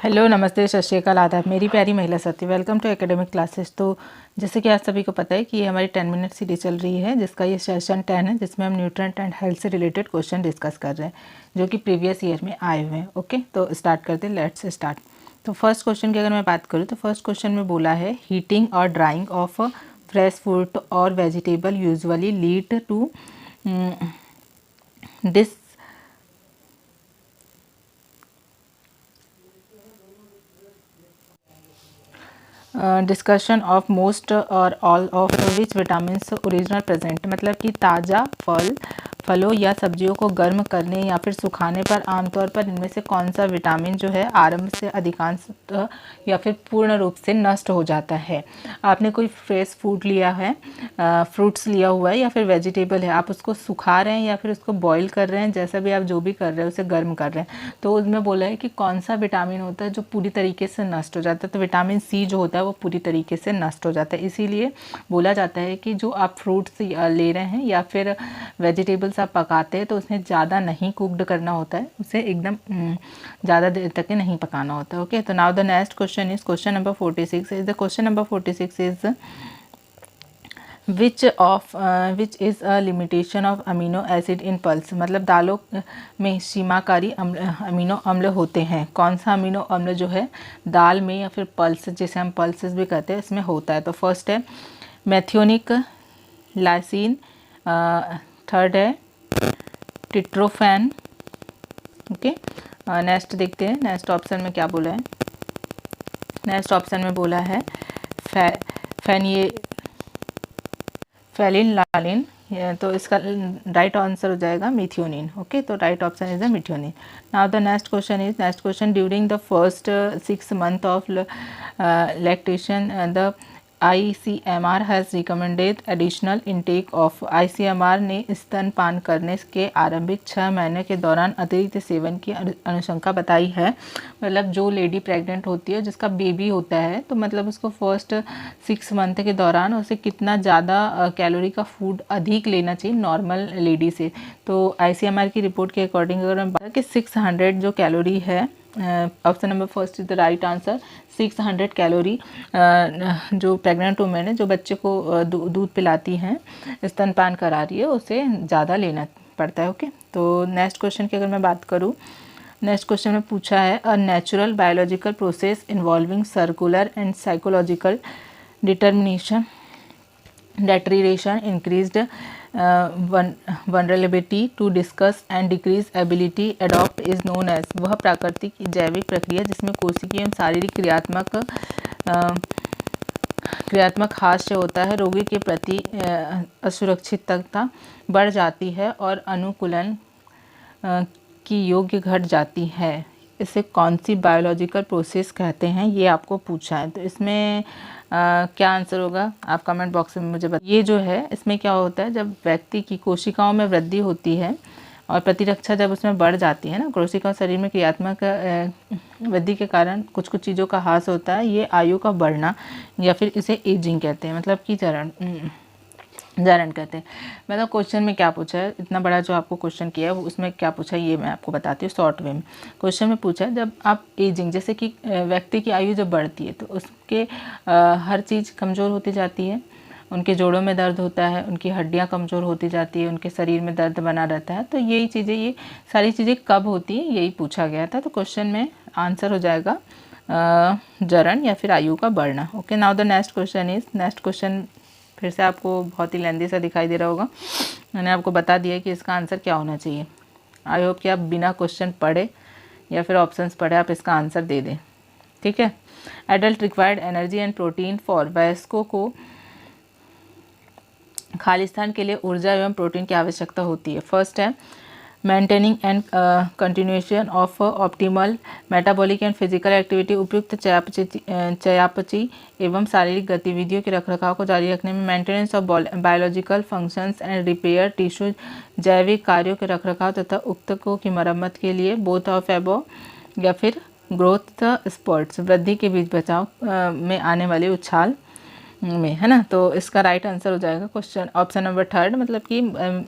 Hello, नमस्ते, सत श्री अकाल, आदाब मेरी प्यारी महिला साथी। Welcome to academic classes. तो जैसे कि आप सभी को पता है कि ये हमारी 10 मिनट सीरीज चल रही है, जिसका ये सेशन 10 है, जिसमें हम न्यूट्रिएंट एंड हेल्थ से रिलेटेड क्वेश्चन डिस्कस कर रहे हैं जो कि प्रीवियस ईयर में आए हुए हैं। ओके, तो स्टार्ट करते हैं, लेट्स स्टार्ट। तो फर्स्ट क्वेश्चन की अगर मैं बात करूँ तो फर्स्ट क्वेश्चन में बोला है हीटिंग और ड्राइंग ऑफ फ्रेश फ्रूट और vegetable usually lead to dis discussion of most और all of which vitamin original present. मतलब कि ताज़ा फलों या सब्जियों को गर्म करने या फिर सुखाने पर आमतौर पर इनमें से कौन सा विटामिन जो है आरंभ से अधिकांश या फिर पूर्ण रूप से नष्ट हो जाता है। आपने कोई फ्रेश फूड लिया है, फ्रूट्स लिया हुआ है या फिर वेजिटेबल है, आप उसको सुखा रहे हैं या फिर उसको बॉईल कर रहे हैं, जैसा भी आप जो भी कर रहे हैं उसे गर्म कर रहे हैं, तो उसमें बोला है कि कौन सा विटामिन होता है जो पूरी तरीके से नष्ट हो जाता है। तो विटामिन सी जो होता है वो पूरी तरीके से नष्ट हो जाता है। इसीलिए बोला जाता है कि जो आप फ्रूट्स ले रहे हैं या फिर वेजिटेबल्स आप पकाते हैं तो उसमें ज़्यादा नहीं कुकड करना होता है, उसे एकदम ज़्यादा देर तक नहीं पकाना होता है। ओके, तो now the next question is question number 46 is the question number 46 is which is a limitation of amino acid in pulse. मतलब दालों में सीमाकारी अमीनो अम्ल होते हैं, कौन सा अमीनो अम्ल जो है दाल में या फिर पल्स, जिसे हम पल्सेस भी कहते हैं, इसमें होता है। तो फर्स्ट है मेथियोनिक, लाइसिन, थर्ड है ट्रिप्टोफैन। ओके, नेक्स्ट देखते हैं नेक्स्ट ऑप्शन में क्या बोला है। नेक्स्ट ऑप्शन में बोला है फेनिलैलानिन लालिन, तो इसका राइट आंसर हो जाएगा मिथियोनिन। ओके, तो right option is the methionine. Now the next question during the first 6 months of lactation the ICMR has recommended additional intake of. ICMR ने स्तनपान करने के आरंभिक 6 महीने के दौरान अतिरिक्त सेवन की अनुशंसा बताई है। मतलब जो लेडी प्रेग्नेंट होती है, जिसका बेबी होता है, तो मतलब उसको फर्स्ट 6 मंथ के दौरान उसे कितना ज़्यादा कैलोरी का फूड अधिक लेना चाहिए नॉर्मल लेडी से। तो ICMR की रिपोर्ट के अकॉर्डिंग अगर मैं बात कि 600 जो कैलोरी है, option number first is the right answer. 600 calorie जो प्रेग्नेंट वुमेन है, जो बच्चे को दूध पिलाती हैं, स्तनपान करा रही है, उसे ज़्यादा लेना पड़ता है। ओके, तो नेक्स्ट क्वेश्चन की अगर मैं बात करूँ, नेक्स्ट क्वेश्चन में पूछा है a natural biological process involving circular and psychological determination deterioration increased vulnerability to discuss and decrease ability adopt is known as। वह प्राकृतिक जैविक प्रक्रिया जिसमें कोशिकीय एवं शारीरिक क्रियात्मक हास्य होता है, रोगी के प्रति असुरक्षितता बढ़ जाती है और अनुकूलन की योग्य घट जाती है। इसे कौन सी बायोलॉजिकल प्रोसेस कहते हैं, ये आपको पूछा है। तो इसमें क्या आंसर होगा, आप कमेंट बॉक्स में मुझे बताइए। ये जो है, इसमें क्या होता है, जब व्यक्ति की कोशिकाओं में वृद्धि होती है और प्रतिरक्षा जब उसमें बढ़ जाती है ना, कोशिकाओं शरीर में क्रियात्मक वृद्धि के कारण कुछ कुछ चीज़ों का ह्रास होता है, ये आयु का बढ़ना या फिर इसे एजिंग कहते हैं, मतलब कि जरण कहते हैं। मतलब क्वेश्चन में क्या पूछा है, इतना बड़ा जो आपको क्वेश्चन किया है उसमें क्या पूछा है ये मैं आपको बताती हूँ शॉर्ट वे में। क्वेश्चन में पूछा है जब आप एजिंग, जैसे कि व्यक्ति की आयु जब बढ़ती है तो उसके हर चीज़ कमज़ोर होती जाती है, उनके जोड़ों में दर्द होता है, उनकी हड्डियाँ कमज़ोर होती जाती है, उनके शरीर में दर्द बना रहता है। तो यही चीज़ें, ये सारी चीज़ें कब होती हैं, यही पूछा गया था। तो क्वेश्चन में आंसर हो जाएगा जरण या फिर आयु का बढ़ना। Okay, now the next question फिर से आपको बहुत ही लेंदी सा दिखाई दे रहा होगा। मैंने आपको बता दिया कि इसका आंसर क्या होना चाहिए। आई होप कि आप बिना क्वेश्चन पढ़े या फिर ऑप्शंस पढ़े आप इसका आंसर दे दें। ठीक है। Adult required energy and protein for, वयस्कों को खालिस्तान के लिए ऊर्जा एवं प्रोटीन की आवश्यकता होती है। फर्स्ट है maintaining and continuation of optimal metabolic and physical activity. उपयुक्त चयापचय एवं शारीरिक गतिविधियों के रखरखाव को जारी रखने में maintenance of biological functions and repair tissue, जैविक कार्यों के रखरखाव तथा ऊतकों की मरम्मत के लिए बोथ ऑफ एबो या फिर ग्रोथ स्पर्ट्स, वृद्धि के बीच बचाव में आने वाले उछाल में, है ना। तो इसका राइट आंसर हो जाएगा क्वेश्चन ऑप्शन नंबर थर्ड। मतलब कि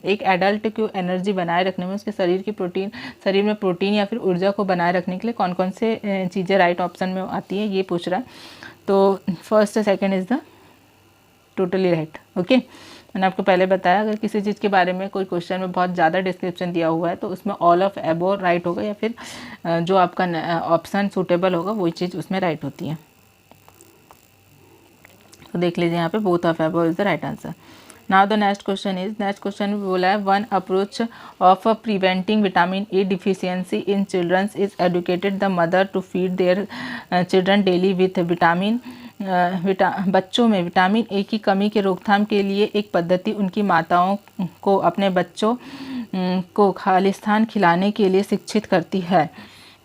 एक एडल्ट को एनर्जी बनाए रखने में, उसके शरीर में प्रोटीन या फिर ऊर्जा को बनाए रखने के लिए कौन कौन से चीज़ें राइट ऑप्शन में आती है, ये पूछ रहा है। तो first second is the totally right. Okay, मैंने आपको पहले बताया अगर किसी चीज़ के बारे में कोई क्वेश्चन में बहुत ज़्यादा डिस्क्रिप्शन दिया हुआ है तो उसमें ऑल ऑफ एबो राइट होगा, या फिर जो आपका ऑप्शन सूटेबल होगा वही चीज़ उसमें राइट होती है। तो देख लीजिए यहाँ पे both of above is the right answer. Now the next question में बोला है one approach of preventing vitamin A deficiency in childrens is educated the mother to feed their children daily with बच्चों में विटामिन ए की कमी के रोकथाम के लिए एक पद्धति उनकी माताओं को अपने बच्चों को खालिस्तान खिलाने के लिए शिक्षित करती है।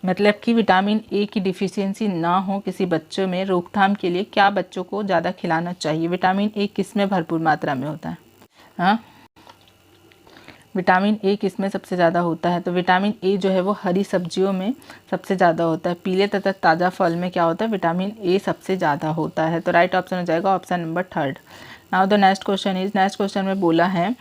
मतलब कि विटामिन ए की डिफिशियंसी ना हो किसी बच्चों में, रोकथाम के लिए क्या बच्चों को ज़्यादा खिलाना चाहिए। विटामिन ए किस में भरपूर मात्रा में होता है? हाँ, विटामिन ए किस में सबसे ज़्यादा होता है? तो विटामिन ए जो है वो हरी सब्जियों में सबसे ज़्यादा होता है। पीले तथा ताज़ा फल में क्या होता है? विटामिन ए सबसे ज़्यादा होता है। तो राइट ऑप्शन हो जाएगा option number third. Now the next question में बोला है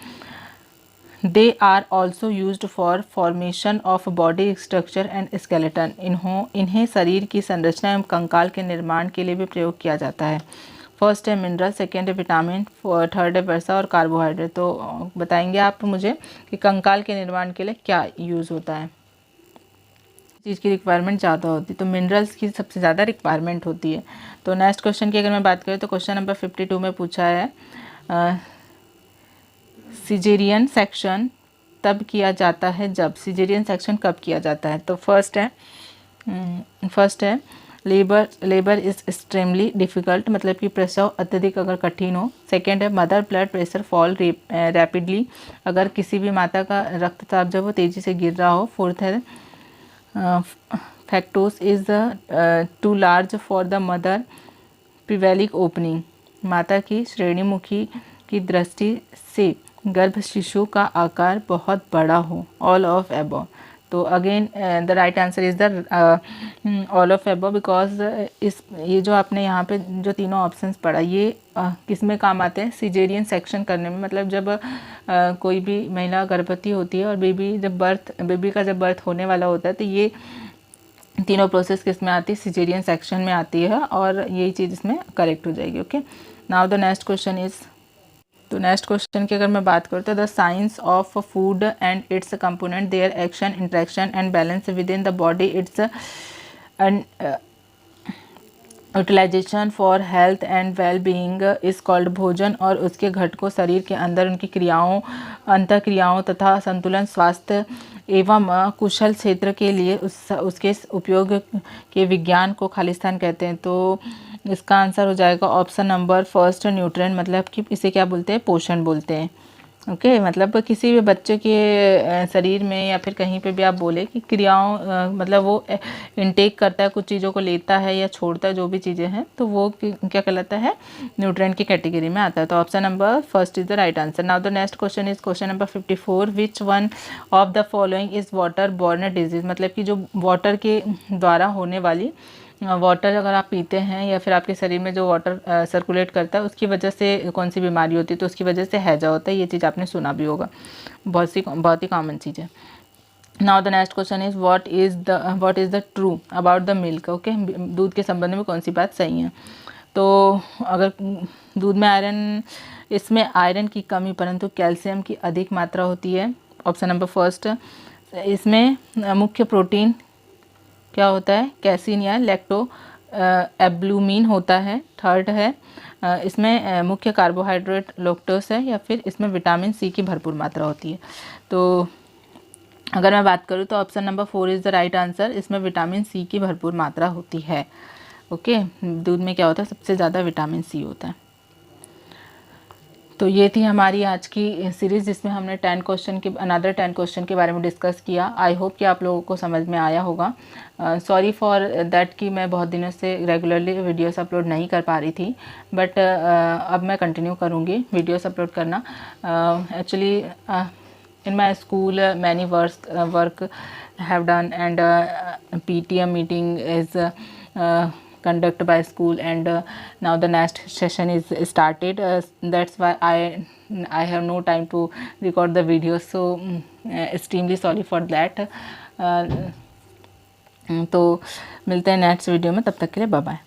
they are also used for formation of body structure and skeleton. इन्हें शरीर की संरचना एवं कंकाल के निर्माण के लिए भी प्रयोग किया जाता है। फर्स्ट है मिनरल, सेकेंड है विटामिन, थर्ड है वसा और कार्बोहाइड्रेट। तो बताएंगे आप मुझे कि कंकाल के निर्माण के लिए क्या यूज़ होता है, चीज़ की रिक्वायरमेंट ज़्यादा होती है। तो मिनरल्स की सबसे ज़्यादा रिक्वायरमेंट होती है। तो नेक्स्ट क्वेश्चन की अगर मैं बात करूँ तो क्वेश्चन नंबर 52 में पूछा है सिजेरियन सेक्शन तब किया जाता है जब। सिजेरियन सेक्शन कब किया जाता है? तो फर्स्ट है लेबर इज़ एक्सट्रीमली डिफ़िकल्ट, मतलब कि प्रसव अत्यधिक अगर कठिन हो। सेकेंड है mother blood pressure fall rapidly, अगर किसी भी माता का रक्तचाप जब वो तेज़ी से गिर रहा हो। फोर्थ है factors is too large for the mother pelvic opening, माता की श्रेणीमुखी की दृष्टि से गर्भ शिशु का आकार बहुत बड़ा हो। All of above. तो again the right answer is the all of above, because ये जो आपने यहाँ पे जो तीनों ऑप्शंस पढ़ा ये किस में काम आते हैं? सिजेरियन सेक्शन करने में। मतलब जब कोई भी महिला गर्भवती होती है और बेबी का जब बर्थ होने वाला होता है तो ये तीनों प्रोसेस किस में आती है? सिजेरियन सेक्शन में आती है, और यही चीज़ इसमें करेक्ट हो जाएगी। Okay, now the next question is, तो नेक्स्ट क्वेश्चन की अगर मैं बात करूँ तो the science of food and its component, their action, interaction and balance within the body, its utilisation for health and well being is called. भोजन और उसके घटकों शरीर के अंदर उनकी क्रियाओं, अंतःक्रियाओं तथा संतुलन, स्वास्थ्य एवं कुशल क्षेत्र के लिए उसके उपयोग के विज्ञान को खालिस्तान कहते हैं। तो इसका आंसर हो जाएगा ऑप्शन नंबर फर्स्ट न्यूट्रिएंट, मतलब कि इसे क्या बोलते हैं? पोषण बोलते हैं। ओके, मतलब किसी भी बच्चे के शरीर में या फिर कहीं पे भी आप बोले कि क्रियाओं मतलब वो इनटेक करता है, कुछ चीज़ों को लेता है या छोड़ता है, जो भी चीज़ें हैं तो वो क्या कहलाता है? न्यूट्रिएंट की कैटेगरी में आता है। तो option number first is the right answer. Now the next question is question number 54, which one of the following is water borne disease. मतलब कि जो वाटर के द्वारा होने वाली, वाटर अगर आप पीते हैं या फिर आपके शरीर में जो वाटर सर्कुलेट करता है उसकी वजह से कौन सी बीमारी होती है? तो उसकी वजह से हैजा होता है। ये चीज़ आपने सुना भी होगा, बहुत ही कॉमन चीज़ है। Now the next question is what is the true about the milk. Okay, दूध के संबंध में कौन सी बात सही है? तो अगर दूध में इसमें आयरन की कमी परंतु कैल्शियम की अधिक मात्रा होती है। Option number first. इसमें मुख्य प्रोटीन क्या होता है? कैसीन या लैक्टो एब्लूमिन होता है। थर्ड है इसमें मुख्य कार्बोहाइड्रेट लैक्टोस है, या फिर इसमें विटामिन सी की भरपूर मात्रा होती है। तो अगर मैं बात करूँ तो option number 4 is the right answer. इसमें विटामिन सी की भरपूर मात्रा होती है। ओके, दूध में क्या होता है? सबसे ज़्यादा विटामिन सी होता है। तो ये थी हमारी आज की सीरीज़ जिसमें हमने 10 क्वेश्चन के बारे में डिस्कस किया। आई होप कि आप लोगों को समझ में आया होगा। सॉरी फॉर दैट कि मैं बहुत दिनों से रेगुलरली वीडियोस अपलोड नहीं कर पा रही थी, बट अब मैं कंटिन्यू करूँगी वीडियोस अपलोड करना। Actually in my school many work have done and PTM meeting is conducted by school, and now the next session is started. That's why I have no time to record the video, so extremely sorry for that. तो मिलते हैं next video में, तब तक के लिए bye bye.